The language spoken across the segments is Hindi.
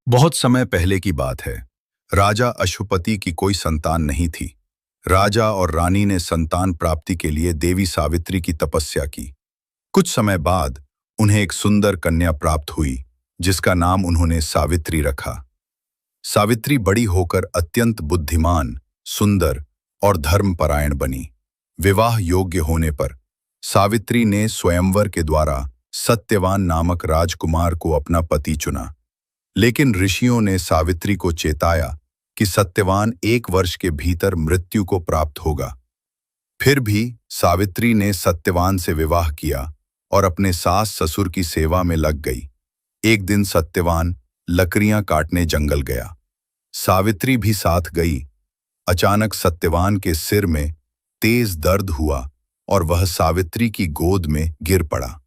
बहुत समय पहले की बात है। राजा अश्वपति की कोई संतान नहीं थी। राजा और रानी ने संतान प्राप्ति के लिए देवी सावित्री की तपस्या की। कुछ समय बाद उन्हें एक सुंदर कन्या प्राप्त हुई, जिसका नाम उन्होंने सावित्री रखा। सावित्री बड़ी होकर अत्यंत बुद्धिमान, सुंदर और धर्मपरायण बनी। विवाह योग्य होने पर सावित्री ने स्वयंवर के द्वारा सत्यवान नामक राजकुमार को अपना पति चुना। लेकिन ऋषियों ने सावित्री को चेताया कि सत्यवान 1 वर्ष के भीतर मृत्यु को प्राप्त होगा। फिर भी सावित्री ने सत्यवान से विवाह किया और अपने सास ससुर की सेवा में लग गई। एक दिन सत्यवान लकड़ियां काटने जंगल गया। सावित्री भी साथ गई। अचानक सत्यवान के सिर में तेज दर्द हुआ और वह सावित्री की गोद में गिर पड़ा।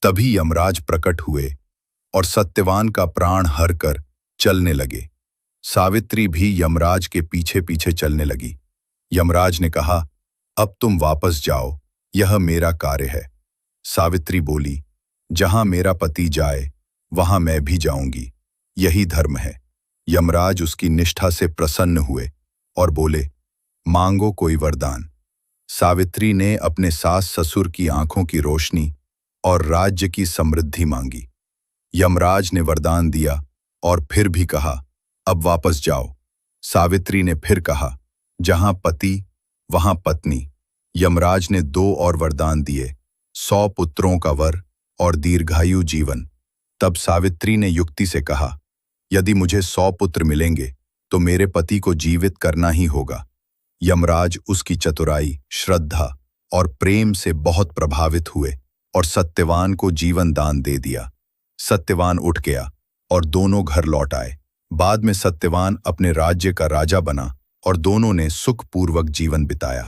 तभी यमराज प्रकट हुए और सत्यवान का प्राण हर कर चलने लगे। सावित्री भी यमराज के पीछे पीछे चलने लगी। यमराज ने कहा, अब तुम वापस जाओ, यह मेरा कार्य है। सावित्री बोली, जहां मेरा पति जाए वहां मैं भी जाऊंगी, यही धर्म है। यमराज उसकी निष्ठा से प्रसन्न हुए और बोले, मांगो कोई वरदान। सावित्री ने अपने सास ससुर की आंखों की रोशनी और राज्य की समृद्धि मांगी। यमराज ने वरदान दिया और फिर भी कहा, अब वापस जाओ। सावित्री ने फिर कहा, जहां पति वहां पत्नी। यमराज ने 2 और वरदान दिए, 100 पुत्रों का वर और दीर्घायु जीवन। तब सावित्री ने युक्ति से कहा, यदि मुझे 100 पुत्र मिलेंगे तो मेरे पति को जीवित करना ही होगा। यमराज उसकी चतुराई, श्रद्धा और प्रेम से बहुत प्रभावित हुए और सत्यवान को जीवन दान दे दिया। सत्यवान उठ गया और दोनों घर लौट आए। बाद में सत्यवान अपने राज्य का राजा बना और दोनों ने सुखपूर्वक जीवन बिताया।